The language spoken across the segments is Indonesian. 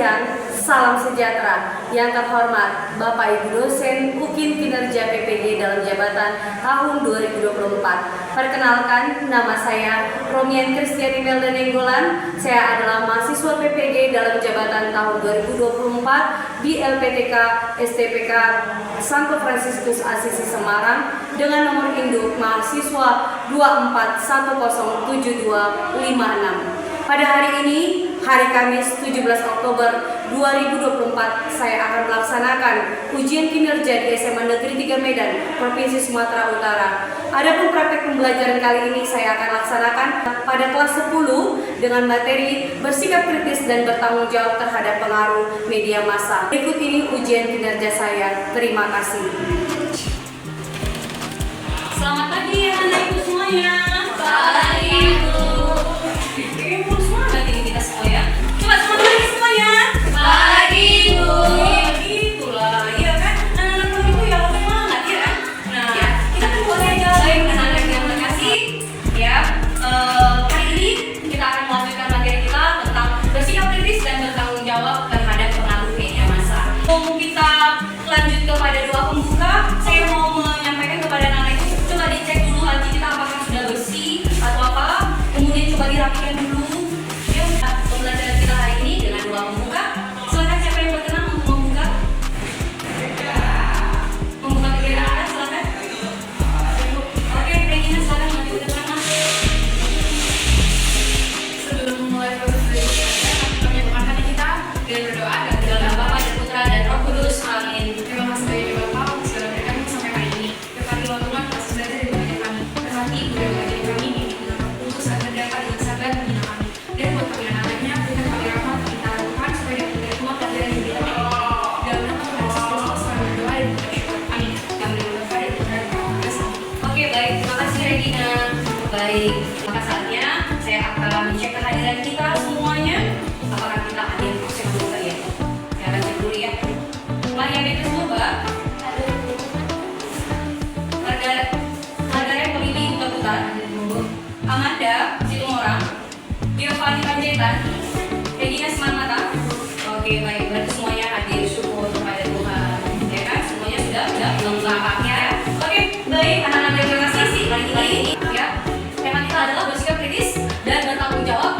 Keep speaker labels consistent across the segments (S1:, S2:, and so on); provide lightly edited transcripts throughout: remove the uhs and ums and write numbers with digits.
S1: siang, salam sejahtera. Yang terhormat Bapak Ibu dosen UKIN kinerja PPG dalam jabatan tahun 2024. Perkenalkan, nama saya Romian Kristiani Melda Nenggolan. Saya adalah mahasiswa PPG dalam jabatan tahun 2024 di LPTK STPK Santo Fransiskus Asisi Semarang dengan nomor induk mahasiswa 24107256. Pada hari ini, hari Kamis 17 Oktober 2024, saya akan melaksanakan ujian kinerja di SMA Negeri 3 Medan, Provinsi Sumatera Utara. Adapun praktek pembelajaran kali ini saya akan laksanakan pada kelas 10 dengan materi bersikap kritis dan bertanggung jawab terhadap pengaruh media massa. Berikut ini ujian kinerja saya. Terima kasih.
S2: Selamat pagi anak ibu semuanya.
S1: Pagi, Ibu.
S2: Semangat ini kita semua ya. Coba semangat lagi semuanya.
S1: Pagi, Ibu.
S2: Itulah, iya kan? Anak-anak ibu ya harus semangat ya. Nah, kita kan mulai baik anak-anak yang terkasih. Ya, hari ini kita akan melanjutkan materi kita tentang bersikap kritis dan bertanggung jawab terhadap pengaruh media massa. Sebelum kita lanjut kepada doa pembuka, saya mau menyampaikan kepada anak-anak itu coba dicek dulu hati kita apakah sudah bersih atau apa. Kemudian coba dirapikan dulu. Pembelajaran kita hari ini dengan doa pembuka. Silakan siapa yang berkenan untuk membuka? Membuka kegiatan kita, silakan. Oke, Regina silakan maju ke depan.
S3: Sebelum memulai proses belajar, kami menyatukan hati kita dengan berdoa dan
S2: Dalam nama Bapa dan Putra dan Roh Kudus. Amin.
S3: terima kasih bagi Bapak untuk segala berkat sampai hari ini. Berkatilah Tuhan atas belajar dan belajar kami. Berkati ibu dan belajar kami di dengan Roh Kudus agar dapat dengan sabar membina kami. Dan buat kami anak-anaknya, berikan kami rahmat kita Tuhan supaya dapat menerima pelajaran yang kita berikan. Dalam nama Tuhan Yesus Kristus kami berdoa dan bersyukur. Amin. Kami berdoa dan Putra dan Roh Kudus.
S2: Oke, baik. Terima kasih Regina. Baik, maka saatnya saya akan mencek kehadiran kita semuanya. Apakah kita hadir? Saya buka ya. Saya akan cek dulu ya. Mari yang itu semua, Margaret Pemilih Buta-Buta, Amanda Situmorang, Giovanni Panjaitan, Regina Semanmata. Oke, baik. Berarti semuanya hadir. Syukur kepada Tuhan. Ya kan? Semuanya sudah lengkapnya. Oke, baik. Anak-anak yang terkasih, lagi ini ya. Tema kita adalah bersikap kritis dan bertanggung jawab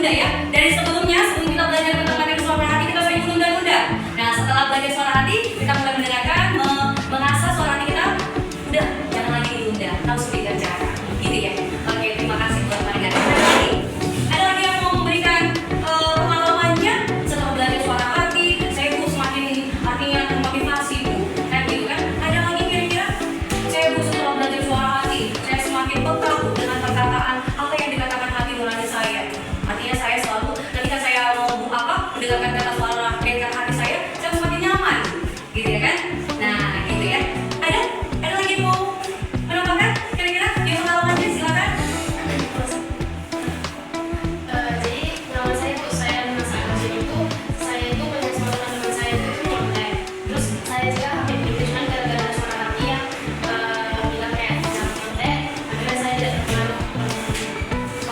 S2: menunda ya. Dari sebelumnya, sebelum kita belajar tentang materi suara hati, kita sering menunda-nunda. Nah, setelah belajar suara hati, kita mulai mendengarkan, mengasah suara hati kita. Udah, jangan lagi ditunda, langsung dikerjakan. Gitu ya. Oke, terima kasih buat pendengar. Ada lagi yang mau memberikan pengalamannya setelah belajar suara hati? Saya Bu semakin artinya termotivasi Bu. Kan gitu kan? Ada lagi kira-kira? Saya Bu setelah belajar suara hati, saya semakin peka Bu dengan perkataan apa yang dikatakan hati nurani saya. Artinya saya selalu ketika saya mau apa mendengarkan kata suara dari hati saya semakin nyaman. Gitu ya kan? Nah, gitu ya. Ada lagi yang mau menambahkan? Kira-kira di pengalamannya silakan.
S3: Jadi nama saya Bu, saya merasa kerja itu saya itu banyak sama teman-teman saya itu nyontek. Terus saya juga hampir cuman gara-gara suara hati yang bilang kayak jangan nyontek, akhirnya saya tidak terpengaruh.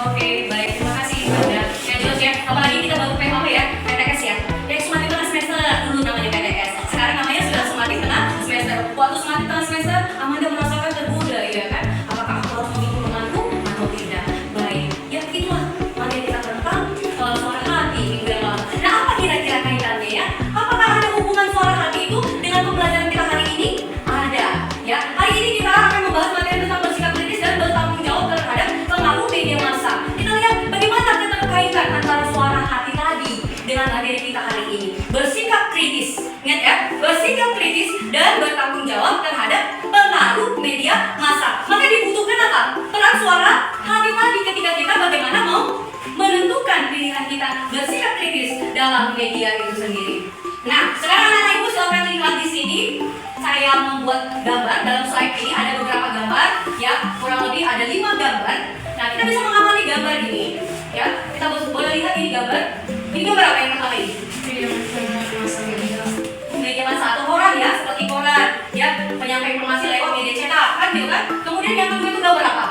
S2: Oke, baik. Terima kasih Bunda. Ya jelas ya. Apalagi kita baru PHP ya, PTS ya. Yang semakin tengah semester dulu namanya PTS. Sekarang namanya sudah semakin tengah semester. Waktu semakin tengah semester, Amanda merasakan tergoda ya kan? Apakah aku harus mengikuti temanku atau tidak? Baik. Ya itulah materi kita tentang suara hati minggu yang lalu. Nah, apa kira-kira kaitannya ya? Apakah ada hubungan suara hati itu dengan pembelajaran kita hari ini? Ada. Ya. Hari ini kita akan membahas materi tentang bersikap kritis dan bertanggung jawab terhadap pengaruh media massa. Kita lihat bagaimana keterkaitan antara suara hati tadi dengan materi kita hari ini. Bersikap kritis, ingat ya, bersikap kritis dan bertanggung jawab terhadap pengaruh media massa. Maka dibutuhkan apa? Peran suara hati tadi ketika kita bagaimana mau menentukan pilihan kita bersikap kritis dalam media itu sendiri. Nah, sekarang anak-anak ibu silakan lihat di sini. Saya membuat gambar dalam slide ini ada beberapa gambar, ya kurang lebih ada 5 gambar. Nah, kita bisa mengamati gambar ini, ya. Kita boleh lihat ini gambar. Ini gambar apa yang pertama ini? Media massa atau koran ya, seperti koran, ya penyampaian informasi lewat media cetak, kan gitu kan? Kemudian yang kedua itu gambar apa?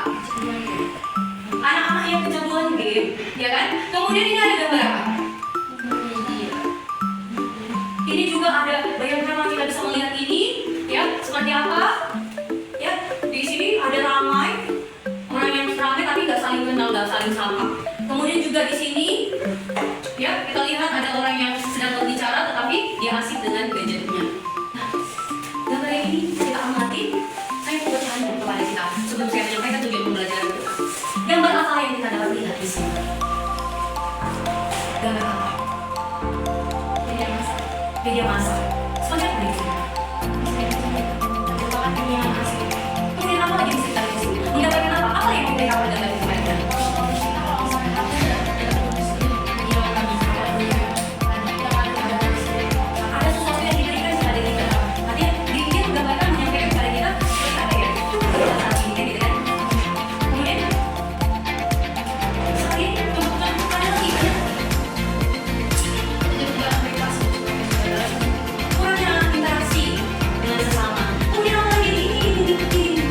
S2: Anak-anak yang kecanduan game, ya kan? Kemudian ini ada gambar apa? Ini juga ada, bayangkan kita bisa melihat ini, ya seperti apa? Ya di sini ada ramai orang yang ramai tapi nggak saling kenal, nggak saling sapa. Kemudian juga di sini, ya kita lihat ada orang yang sedang berbicara tetapi dia asik dengan gadgetnya. Nah, gambar ini kita amati. Saya mau bertanya kepada kita sebelum saya menyampaikan tujuan pembelajaran kita. Gambar apa yang kita dapat lihat di sini? Gambar apa? Media massa. Seperti apa di sini? Kemudian apa lagi bisa kita lihat di sini? Mendapatkan apa? Apa yang kita dapat dari mereka? Ada sesuatu yang diberikan kepada kita. Artinya dia menggambarkan menyampaikan kepada kita seperti apa ya? Saat ini gitu kan? Kemudian saat ini contoh-contoh ada lagi banyak. Kurangnya interaksi dengan sesama. Kemudian apa lagi ini yang terakhir.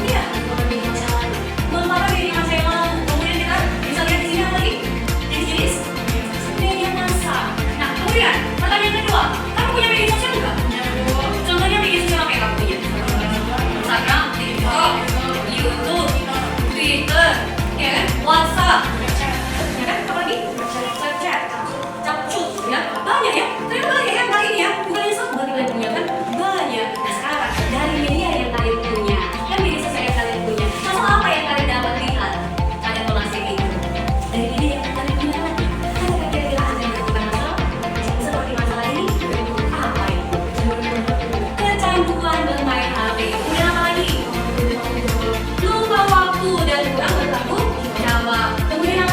S2: Iya, merupakan media massa yang lalu. Kemudian kita bisa lihat di sini apa lagi? Jenis media massa. Nah, kemudian pertanyaan kedua, kamu punya media sosial enggak? Contohnya media sosial apa yang kamu punya? Instagram, TikTok, YouTube, Twitter, ya kan? WhatsApp, ya kan? Apa lagi? Snapchat, Capcut, ya banyak ya. Ternyata banyak ya kali ini ya. Bukan hanya satu berarti kalian punya kan? Banyak. Nah sekarang dari media yang kalian punya, kan media sosial yang kalian punya, masalah apa yang kalian dapat lihat? Kalian mengasih itu dari media yang kalian punya lagi. Adakah kira-kira ada yang menemukan masalah? Seperti masalah ini? Apa itu? Kecanduan bermain HP. Kemudian apa lagi? Lupa waktu dan kurang bertanggung jawab. Kemudian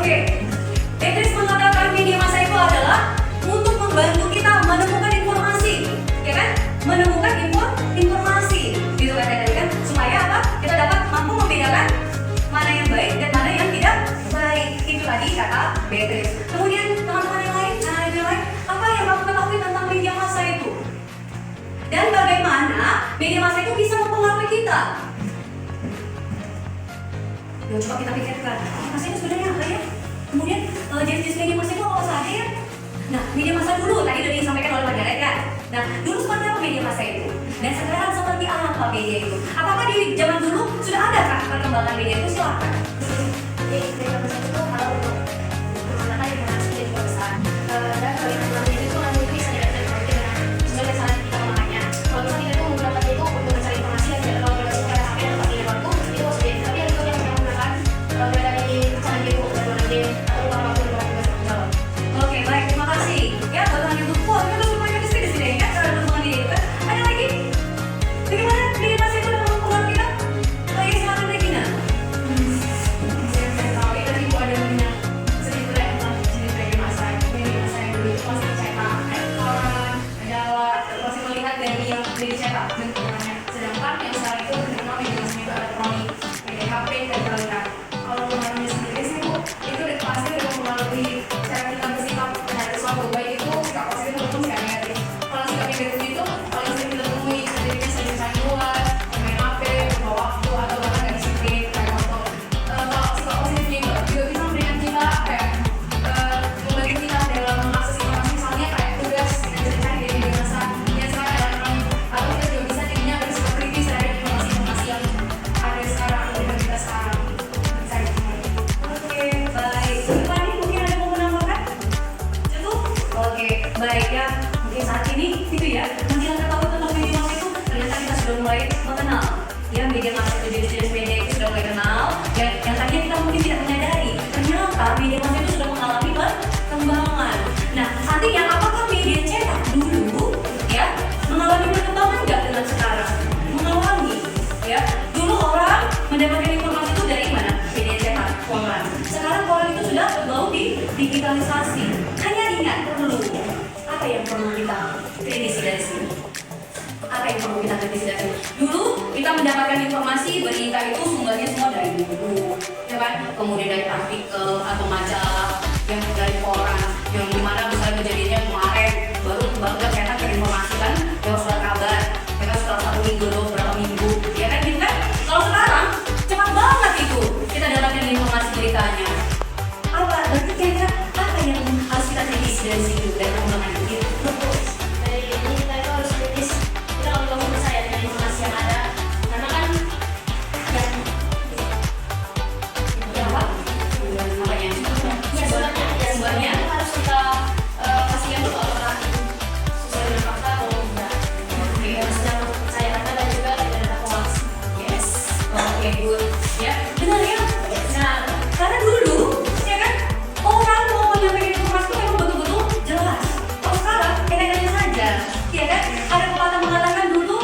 S2: Oke, Beatrice mengatakan media massa itu adalah untuk membantu kita menemukan informasi, ya kan? Menemukan informasi, gitu kan tadi kan? Supaya apa? Kita dapat mampu membedakan mana yang baik dan mana yang tidak baik. Itu tadi kata Beatrice. Kemudian teman-teman yang lain, apa yang kamu ketahui tentang media massa itu? Dan bagaimana media massa itu bisa mempengaruhi kita? Yuk, coba kita pikirkan, media massa itu sebenarnya apa ya? Kemudian jenis-jenis media massa itu apa saja ya? Nah, media massa dulu tadi sudah disampaikan oleh Margaret kan? Nah, dulu seperti apa media massa itu? Dan sekarang seperti apa media itu? Apakah di zaman dulu sudah ada kan perkembangan media itu? Silakan.
S4: Jadi media massa itu kalau untuk menggunakan informasi jadi besar dan kalau informasi itu nanti bisa didapat dengan sesuai cara kita menggunakannya. Kalau misalnya kita mau menggunakan itu untuk mencari informasi dan tidak terlalu berlaku pada HP atau pakai waktu itu sudah. Tapi ada juga yang menggunakan dari channel YouTube atau apapun yang bisa menjawab.
S2: Oke, baik, terima kasih. Ya, buat YouTube, wah, kita langsung banyak di sini ya, cara berhubungan media itu kan. Ada lagi? Bagaimana media massa itu dalam mempengaruhi kita? Ya, silakan Regina.
S3: Yang saya tahu itu tadi Bu ada banyak cerita tentang jenis media massa yang dulu itu masih dicetak, kayak koran, majalah, masih melihat dari yang dicetak bentukannya. Sedangkan yang sekarang itu terkenal media massa itu elektronik, kayak HP dan lain-lain. Kalau pengaruhnya sendiri sih Bu, itu pasti udah mempengaruhi cara kita bersikap terhadap sesuatu, baik itu sikap positif maupun sikap negatif. Kalau sikap negatif itu paling sering kita temui seperti sering main luar, main HP, bawa waktu atau bahkan nggak disiplin kayak motor. Kalau sikap positifnya itu juga bisa memberikan kita kayak membantu kita dalam mengakses informasi, misalnya kayak tugas yang bisa dicari dari media massa yang sekarang elektronik, atau kita juga bisa jadinya bersikap kritis terhadap informasi-informasi yang ada sekarang atau di kita sekarang. Bisa gitu.
S2: Oke, baik. Fani, mungkin ada mau menambahkan? Cukup? Oke, baik ya. Mungkin saat ini gitu ya. Mungkin Anda tahu tentang media massa itu, ternyata kita sudah mulai mengenal. Ya, media massa itu jenis-jenis media itu sudah mulai kenal. Ya, yang tadinya kita mungkin tidak menyadari. Ternyata media massa itu sudah mengalami perkembangan. Nah, artinya apakah media cetak dulu ya mengalami perkembangan nggak dengan sekarang? Mengalami. Ya, dulu orang mendapatkan informasi itu dari mana? Media cetak, koran. Sekarang koran itu sudah berbau di digitalisasi. Hanya ingat perlu apa yang perlu kita kritisi dari sini? Apa yang perlu kita kritisi dari sini? Dulu kita mendapatkan informasi berita itu sumbernya semua dari buku, ya kan? Kemudian dari artikel atau majalah, yang dari koran, yang dimana misalnya kejadiannya kemarin baru kita cetak terinformasikan lewat surat kabar, ya kan setelah 1 minggu atau berapa minggu, ya kan gitu kan? Kalau sekarang cepat banget itu kita dapatkan informasi beritanya. Apa? Berarti kira-kira apa yang harus kita kritisi dari situ dari perkembangan itu?
S4: Dari ini kita itu harus kritis. Kita kalau nggak mau percaya dengan informasi yang ada, karena kan
S2: Ya apa? Apa yang?
S4: ya
S2: Sumbernya.
S4: itu harus kita pastikan dulu apakah itu sesuai dengan fakta atau tidak. Harus jangan percaya karena dan juga ada hoax.
S2: Yes. Oke, good. Ya, benar ya. Nah, karena dulu, ya kan, orang mau menyampaikan informasi itu memang betul-betul jelas. Kalau sekarang, enak-enak saja, ya kan? Ada pepatah mengatakan dulu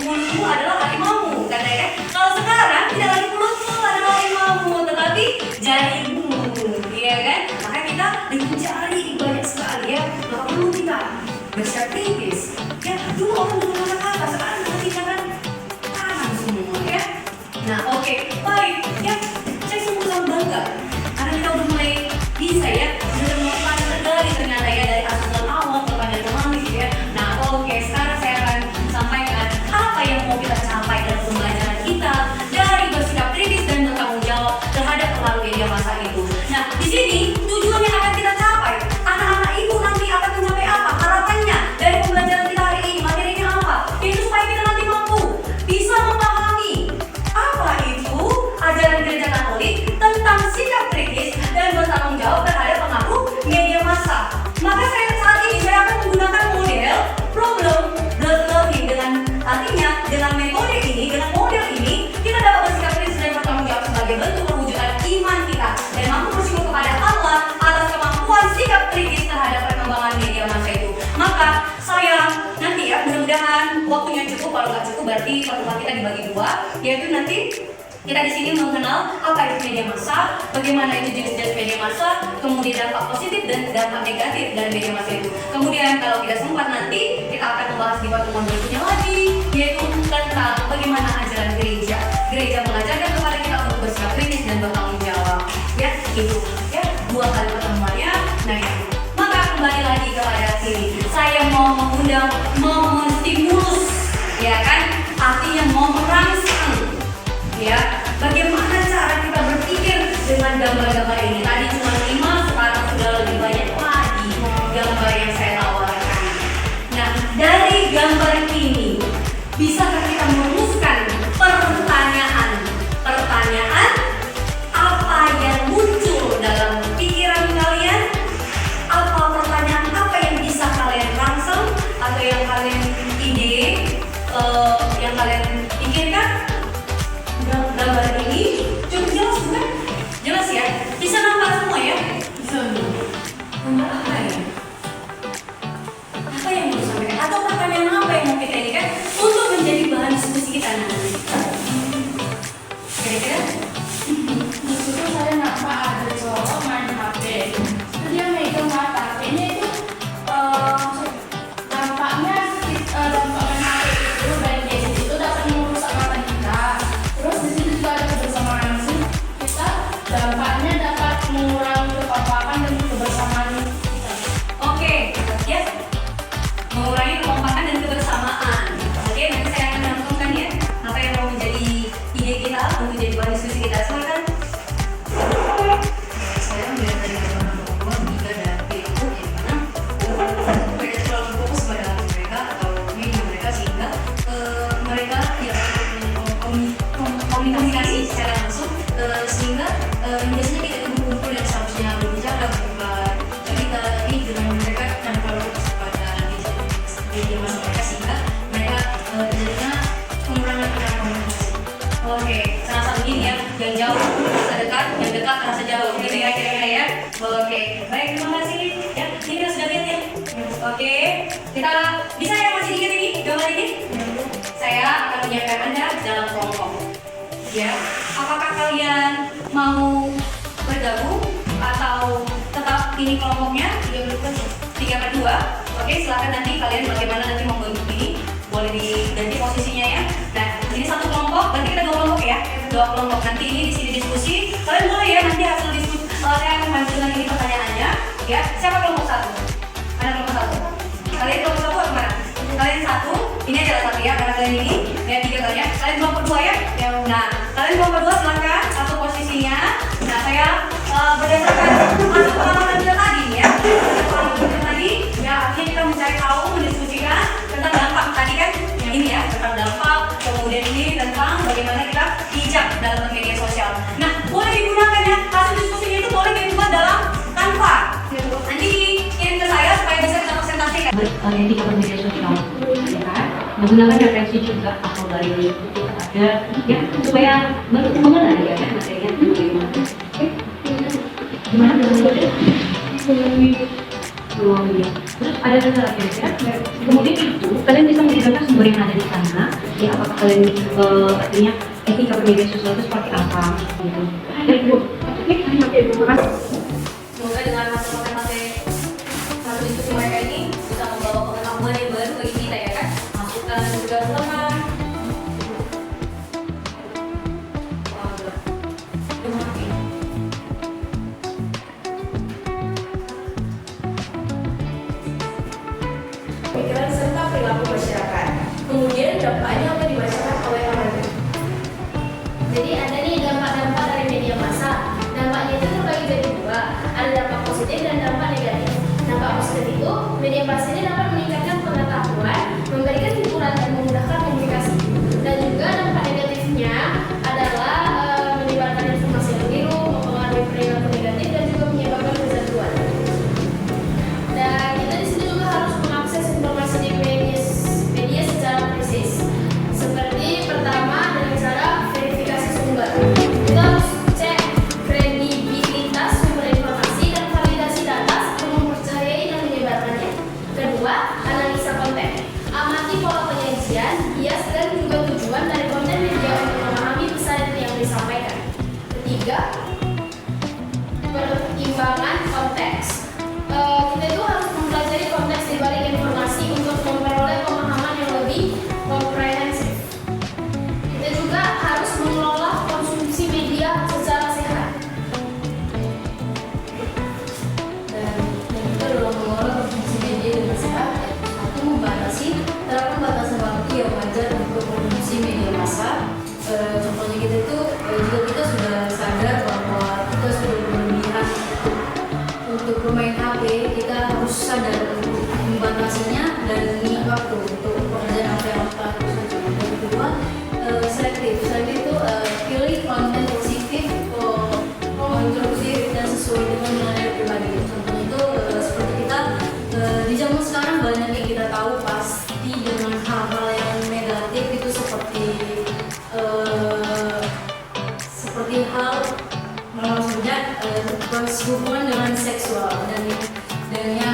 S2: mulutmu adalah harimaumu, kata ya. Kalau sekarang tidak lagi mulutmu adalah harimaumu, tetapi jarimu, ya kan? Makanya kita dengan jari banyak sekali ya. Maka perlu kita bersikap kritis. Ya, dulu orang dulu kata-kata, sekarang kita kan tangan semua ya. Nah, oke, baik ya. Saya sungguh sangat bangga karena kita udah mulai bisa ya, sudah mulai pandang tergali ternyata ya dari asuhan awal ke pandang pemahaman gitu ya. Nah, oke, sekarang saya akan sampaikan apa yang mau kita capai dalam pembelajaran kita dari bersikap kritis dan bertanggung jawab terhadap pengaruh media massa itu. Nah, di sini tujuan yang akan kita capai, anak-anak ibu nanti akan mencapai apa? Harapannya dari pembelajaran kita hari ini, materinya apa? Itu supaya kita nanti mampu bisa memahami apa itu ajaran gereja Katolik tentang sikap kritis dan bertanggung jawab terhadap pengaruh media massa. Maka saat ini saya akan menggunakan model problem learning dengan artinya dengan metode ini, dengan model ini kita dapat bersikap kritis dan bertanggung jawab sebagai bentuk perwujudan iman kita dan mampu bersyukur kepada Allah atas kemampuan sikap kritis terhadap perkembangan media massa itu. Maka saya nanti ya mudah-mudahan waktunya cukup, kalau nggak cukup berarti pertemuan kita dibagi dua, yaitu nanti Kita di sini mengenal apa itu media massa, bagaimana itu jenis-jenis media massa, kemudian dampak positif dan dampak negatif dari media massa itu. Kemudian kalau tidak sempat nanti kita akan membahas di pertemuan berikutnya lagi, yaitu tentang bagaimana ajaran gereja. Gereja mengajarkan kepada kita untuk bersikap kritis dan bertanggung jawab. Ya, itu ya 2 kali pertemuannya. Nah, ya. Maka kembali lagi kepada sini. Saya mau mengundang, mau menstimulus, ya kan? Artinya mau merangsang. Ya, bagaimana cara kita berpikir dengan gambar-gambar ini? Tadi cuma 5, sekarang sudah lebih banyak lagi gambar yang saya tawarkan. Nah, dari gambar ini bisakah kita merumuskan pertanyaan apa yang muncul dalam pikiran kalian? Pertanyaan apa yang bisa kalian rangsang atau yang kalian yang kalian pikirkan? Gambar ini cukup jelas bukan? Jelas ya? Bisa nampak semua ya? Bisa. Gambar apa ya? Apa yang mau disampaikan? Atau pertanyaan apa yang mau kita ini kan untuk menjadi bahan diskusi kita nanti? Kira-kira?
S3: Disitu saya nampak ada cowok main HP. Terus dia megang mata HP-nya itu dampaknya dampak main HP itu baik gadget itu dapat merusak mata kita. Terus di situ juga ada kebersamaan sih. Kita dampaknya dapat mengurangi kekompakan dan kebersamaan kita.
S2: Oke, ya. Mengurangi kekompakan dan kebersamaan. Oke, nanti saya akan mencantumkan ya apa yang mau menjadi ide kita untuk jadi bahan diskusi kita. Silakan. Saya melihat dari gambar nomor 2, 3 dan video yang mana mereka terlalu fokus pada hati mereka atau media mereka sehingga mereka tidak komunikasi secara langsung sehingga biasanya tidak berkumpul dan seharusnya berbicara bukan cerita ini dengan mereka dan terlalu fokus pada media masa mereka sehingga mereka terjadinya pengurangan komunikasi. Oke, terasa begini ya, yang jauh terasa dekat, yang dekat terasa jauh gitu ya kira-kira ya. Oke, baik, terima kasih ya, ini kita sudah lihat ya. Oke, kita bisa ya masih ingat ini gambar ini? Saya akan menyiapkan Anda dalam kelompok. Ya, apakah kalian mau bergabung atau tetap ini kelompoknya 3/2? Oke, silakan nanti kalian bagaimana nanti membentuk ini, boleh diganti posisinya ya. Nah, ini satu kelompok, berarti kita 2 kelompok ya, 2 kelompok. Nanti ini di sini diskusi, kalian boleh ya nanti hasil diskusi. Saya akan lanjutkan ini pertanyaannya, ya. Siapa kelompok 1? Ada kelompok 1? Kalian kelompok 1 atau mana? Kalian 1, ini adalah 1 ya, karena kalian ini ya 3 kalian. Kalian kelompok 2 ya? Nah, kalian kelompok 2 silakan satu posisinya. Nah, saya berdasarkan hasil pengalaman kita tadi ya. Pengalaman kita tadi, ya artinya kita mencari tahu, mendiskusikan tentang dampak tadi kan? Ini ya, tentang dampak. Kemudian ini tentang bagaimana kita bijak dalam media sosial. Nah, boleh digunakan ya, hasil diskusinya itu boleh dibuat dalam Canva. Nanti kirim ke saya supaya bisa kita presentasikan.
S5: Kalian di media sosial, ya kan? Menggunakan referensi juga atau dari buku ada, ya supaya mengenal ya kan materinya bagaimana. Gimana melalui peluang media. Terus ada juga kira-kira. Kemudian itu kalian bisa menggunakan sumber yang ada di sana. Ya apakah kalian artinya etika bermedia sosial itu seperti apa gitu. Dan oke, terima kasih.
S2: Semoga dengan hasil diskusi mereka ini bisa membawa pengetahuan yang baru bagi kita ya kan, masukan dan juga kelemahan.
S4: Pikiran serta perilaku masyarakat. Kemudian dampaknya apa di masyarakat oleh orang. Jadi ada nih dampak-dampak dari media massa. Dampaknya itu terbagi jadi 2. Ada dampak positif dan dampak negatif. Dampak positif itu media massa ini dapat meningkatkan pengetahuan, memberikan hiburan dan memudahkan komunikasi. Dan juga dampak negatifnya adalah menyebarkan informasi yang keliru, mempengaruhi perilaku negatif dan juga menyebabkan kecanduan. Dan kita di sini juga harus mengakses informasi di media secara presis. Seperti pertama dengan cara verifikasi sumber. Kita harus cek kredibilitas sumber informasi dan validasi data sebelum mempercayai dan menyebarkannya. Kedua,
S6: harus sadar untuk membatasinya dan mengingat waktu untuk pekerjaan apa yang kita lakukan. Dan kedua, selektif itu pilih konten positif, konstruktif dan sesuai dengan nilai pribadi. Contohnya itu seperti kita di zaman sekarang banyak yang kita tahu pasti dengan hal-hal yang negatif itu seperti hal hubungan dengan seksual dan ya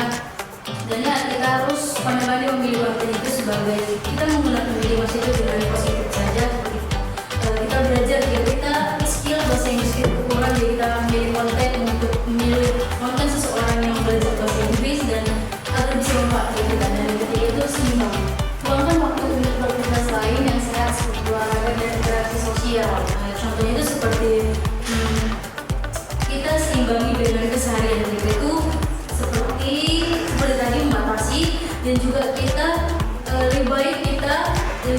S6: kita harus pandai-pandai memilih konten itu sebagai kita menggunakan media sosial itu dengan positif saja. Kita belajar kita skill bahasa Inggris itu kurang, jadi kita memilih konten untuk memilih konten seseorang yang belajar bahasa Inggris dan agar bisa membantu kita. Dan ketiga itu seimbang, luangkan waktu untuk beraktivitas lain yang sehat seperti olahraga dan interaksi sosial. Contohnya itu seperti kita seimbangi dengan keseharian kita itu seperti tadi membatasi, dan juga kita lebih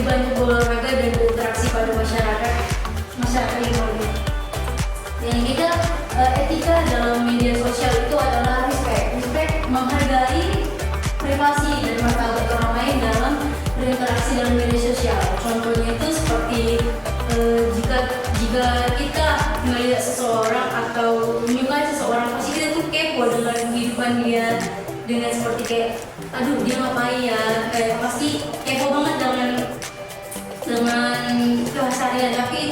S6: banyak berolahraga dan berinteraksi pada masyarakat lingkungan. Dan kita etika dalam media sosial itu adalah respect menghargai privasi dan martabat orang lain dalam berinteraksi dalam media sosial. Contohnya itu seperti jika kita melihat seseorang atau menyukai seseorang, pasti kita tuh kepo dengan kehidupan dia, dengan seperti kayak aduh dia ngapain ya, kayak pasti kepo banget dengan keseharian. Tapi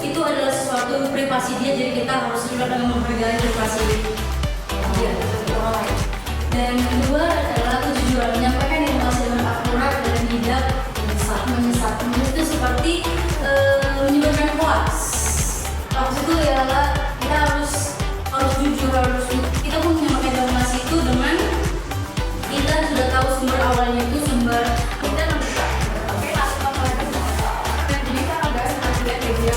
S6: itu adalah sesuatu privasi dia, jadi kita harus juga menghargai privasi dia orang lain. Dan kedua adalah kejujuran, menyampaikan informasi dengan akurat dan tidak menyesat. Itu seperti menyebarkan hoax. Hoax itu ialah kita harus jujur, kita pun menyampaikan informasi itu dengan kita sudah tahu sumber awalnya itu sumber kita membuka.
S3: Dan jadi kita agak senang juga media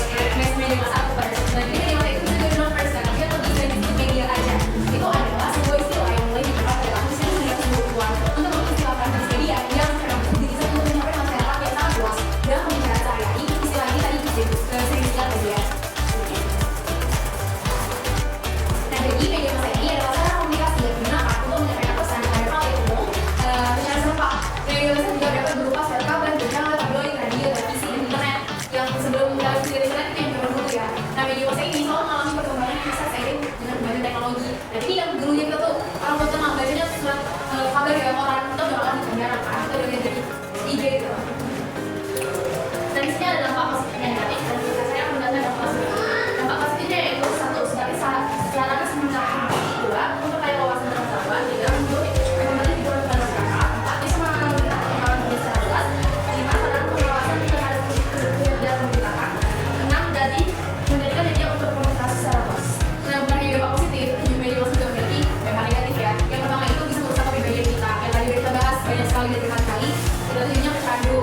S3: media satu pada sebenarnya ini memang itu juga non personal, dia lebih dari media aja. Itu adalah sebuah istilah yang mulai dipakai oleh manusia sejak kebutuhan untuk mengistilahkan media yang terkait diri satu menyampaikan masyarakat yang sangat luas dan pembicaraan sehari-hari. Istilah ini tadi sering istilah media. Nah, jadi media masa ini adalah sarana komunikasi yang digunakan untuk menyampaikan pesan pada halayak umum secara serempak. Media masa juga dapat berupa surat kabar, jurnal, tabloid, radio, televisi, dan internet. Yang sebelum dari internet itu yang dulu ya. Nah, media masa ini selalu mengalami perkembangan yang bisa seiring dengan kemajuan teknologi. Jadi yang dulunya kita tuh orang tua tenang bacanya surat kabar ya orang kita udah malah di penjara kan, kita udah jadi IG gitu. Dan di sini ada dampak positif dan negatif, dan saya menggunakan dampak positif. Dampak positifnya yaitu satu, sebagai sarana semenjak kedua untuk kaya wawasan pengetahuan, tiga untuk kembali di dalam masyarakat, empat bisa mengalami perkembangan secara luas, lima sarana pengawasan terhadap kegiatan pemerintahan, enam dari menjadikan media untuk komunikasi secara luas. Nah, bukan hanya dampak positif, media sosial juga memiliki dampak negatif ya. Yang pertama itu bisa merusak kepribadian kita. Yang tadi kita bahas banyak sekali dari kali-kali, kita tujuannya kecandu.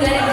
S1: menghindari